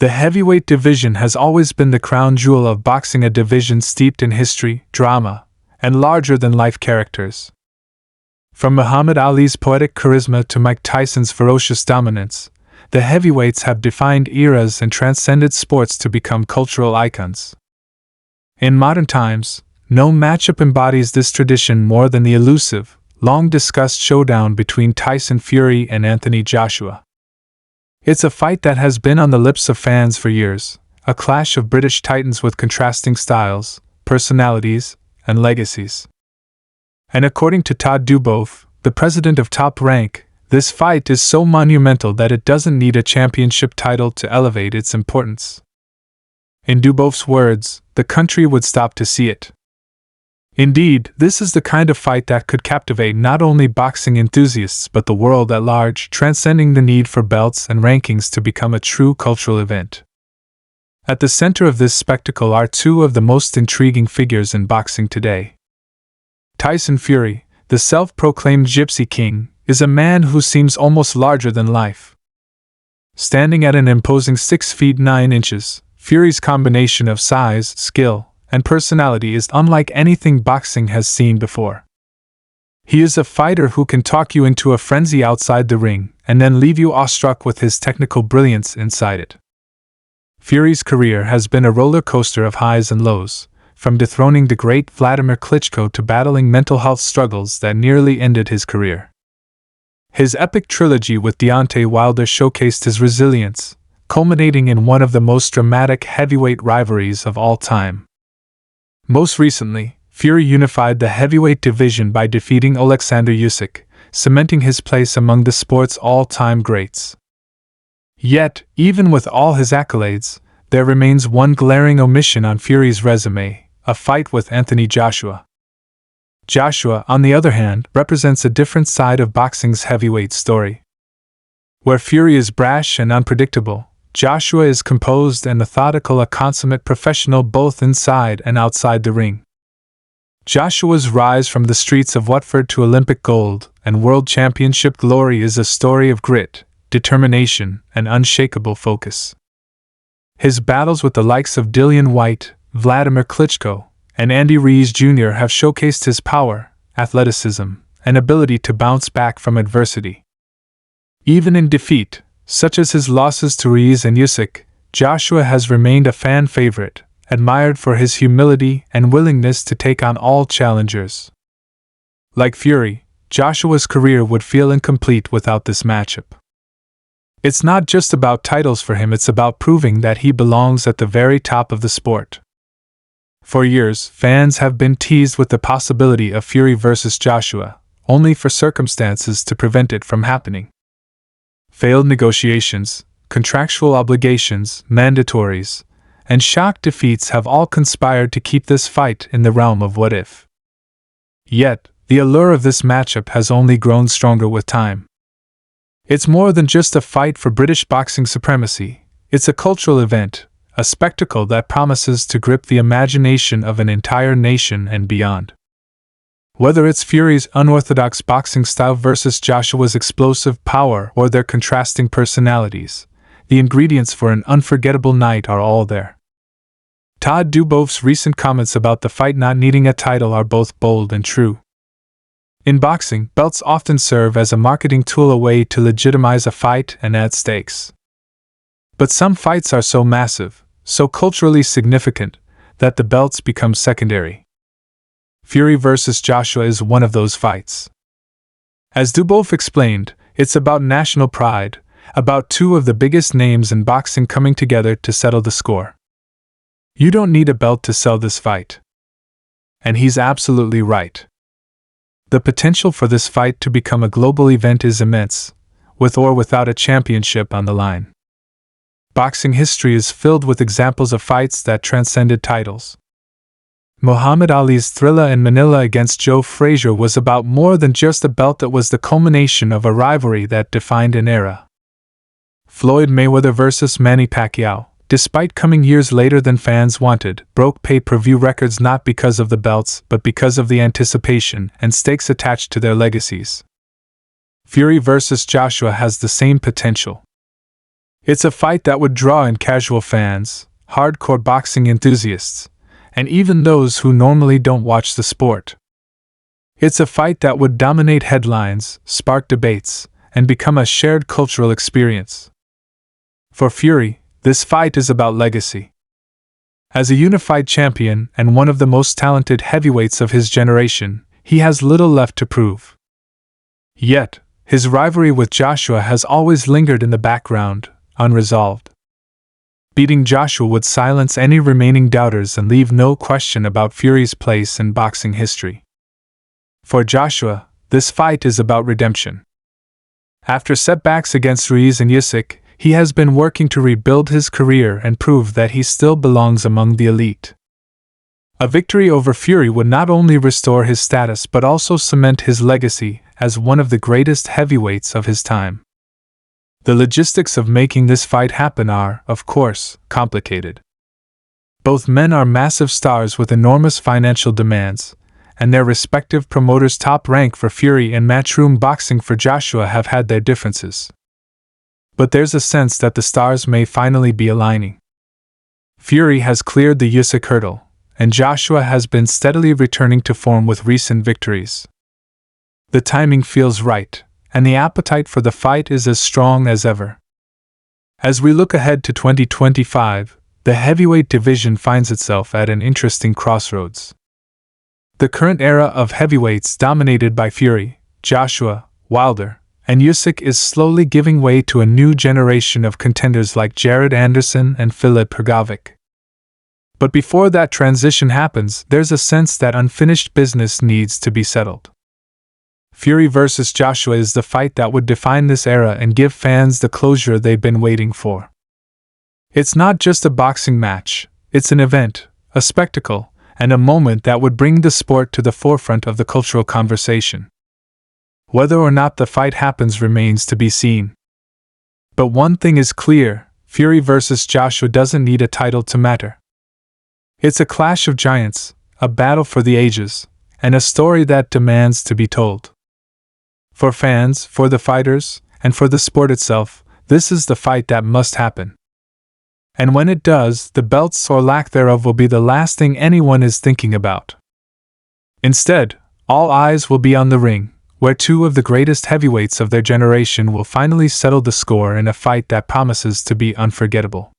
The heavyweight division has always been the crown jewel of boxing, a division steeped in history, drama, and larger-than-life characters. From Muhammad Ali's poetic charisma to Mike Tyson's ferocious dominance, the heavyweights have defined eras and transcended sports to become cultural icons. In modern times, no matchup embodies this tradition more than the elusive, long-discussed showdown between Tyson Fury and Anthony Joshua. It's a fight that has been on the lips of fans for years, a clash of British titans with contrasting styles, personalities, and legacies. And according to Todd DuBoef, the president of Top Rank, this fight is so monumental that it doesn't need a championship title to elevate its importance. In DuBoef's words, the country would stop to see it. Indeed, this is the kind of fight that could captivate not only boxing enthusiasts but the world at large, transcending the need for belts and rankings to become a true cultural event. At the center of this spectacle are two of the most intriguing figures in boxing today. Tyson Fury, the self-proclaimed Gypsy King, is a man who seems almost larger than life. Standing at an imposing 6 feet 9 inches, Fury's combination of size, skill, and personality is unlike anything boxing has seen before. He is a fighter who can talk you into a frenzy outside the ring and then leave you awestruck with his technical brilliance inside it. Fury's career has been a roller coaster of highs and lows, from dethroning the great Vladimir Klitschko to battling mental health struggles that nearly ended his career. His epic trilogy with Deontay Wilder showcased his resilience, culminating in one of the most dramatic heavyweight rivalries of all time. Most recently, Fury unified the heavyweight division by defeating Alexander Usyk, cementing his place among the sport's all-time greats. Yet, even with all his accolades, there remains one glaring omission on Fury's resume: a fight with Anthony Joshua. Joshua, on the other hand, represents a different side of boxing's heavyweight story. Where Fury is brash and unpredictable, Joshua is composed and methodical, a consummate professional both inside and outside the ring. Joshua's rise from the streets of Watford to Olympic gold and world championship glory is a story of grit, determination, and unshakable focus. His battles with the likes of Dillian Whyte, Vladimir Klitschko, and Andy Ruiz Jr. have showcased his power, athleticism, and ability to bounce back from adversity. Even in defeat, such as his losses to Ruiz and Usyk, Joshua has remained a fan favorite, admired for his humility and willingness to take on all challengers. Like Fury, Joshua's career would feel incomplete without this matchup. It's not just about titles for him, it's about proving that he belongs at the very top of the sport. For years, fans have been teased with the possibility of Fury versus Joshua, only for circumstances to prevent it from happening. Failed negotiations, contractual obligations, mandatories, and shock defeats have all conspired to keep this fight in the realm of what if. Yet, the allure of this matchup has only grown stronger with time. It's more than just a fight for British boxing supremacy, it's a cultural event, a spectacle that promises to grip the imagination of an entire nation and beyond. Whether it's Fury's unorthodox boxing style versus Joshua's explosive power or their contrasting personalities, the ingredients for an unforgettable night are all there. Todd DuBoef's recent comments about the fight not needing a title are both bold and true. In boxing, belts often serve as a marketing tool, a way to legitimize a fight and add stakes. But some fights are so massive, so culturally significant, that the belts become secondary. Fury versus Joshua is one of those fights. As DuBoef explained, it's about national pride, about two of the biggest names in boxing coming together to settle the score. You don't need a belt to sell this fight. And he's absolutely right. The potential for this fight to become a global event is immense, with or without a championship on the line. Boxing history is filled with examples of fights that transcended titles. Muhammad Ali's Thrilla in Manila against Joe Frazier was about more than just a belt, that was the culmination of a rivalry that defined an era. Floyd Mayweather vs. Manny Pacquiao, despite coming years later than fans wanted, broke pay-per-view records not because of the belts but because of the anticipation and stakes attached to their legacies. Fury vs. Joshua has the same potential. It's a fight that would draw in casual fans, hardcore boxing enthusiasts, and even those who normally don't watch the sport. It's a fight that would dominate headlines, spark debates, and become a shared cultural experience. For Fury, this fight is about legacy. As a unified champion and one of the most talented heavyweights of his generation, he has little left to prove. Yet, his rivalry with Joshua has always lingered in the background, unresolved. Beating Joshua would silence any remaining doubters and leave no question about Fury's place in boxing history. For Joshua, this fight is about redemption. After setbacks against Ruiz and Usyk, he has been working to rebuild his career and prove that he still belongs among the elite. A victory over Fury would not only restore his status but also cement his legacy as one of the greatest heavyweights of his time. The logistics of making this fight happen are, of course, complicated. Both men are massive stars with enormous financial demands, and their respective promoters' top rank for Fury and Matchroom Boxing for Joshua have had their differences. But there's a sense that the stars may finally be aligning. Fury has cleared the Usyk hurdle, and Joshua has been steadily returning to form with recent victories. The timing feels right, and the appetite for the fight is as strong as ever. As we look ahead to 2025, the heavyweight division finds itself at an interesting crossroads. The current era of heavyweights dominated by Fury, Joshua, Wilder, and Usyk is slowly giving way to a new generation of contenders like Jared Anderson and Filip Hrgovic. But before that transition happens, there's a sense that unfinished business needs to be settled. Fury vs. Joshua is the fight that would define this era and give fans the closure they've been waiting for. It's not just a boxing match, it's an event, a spectacle, and a moment that would bring the sport to the forefront of the cultural conversation. Whether or not the fight happens remains to be seen. But one thing is clear, Fury vs. Joshua doesn't need a title to matter. It's a clash of giants, a battle for the ages, and a story that demands to be told. For fans, for the fighters, and for the sport itself, this is the fight that must happen. And when it does, the belts or lack thereof will be the last thing anyone is thinking about. Instead, all eyes will be on the ring, where two of the greatest heavyweights of their generation will finally settle the score in a fight that promises to be unforgettable.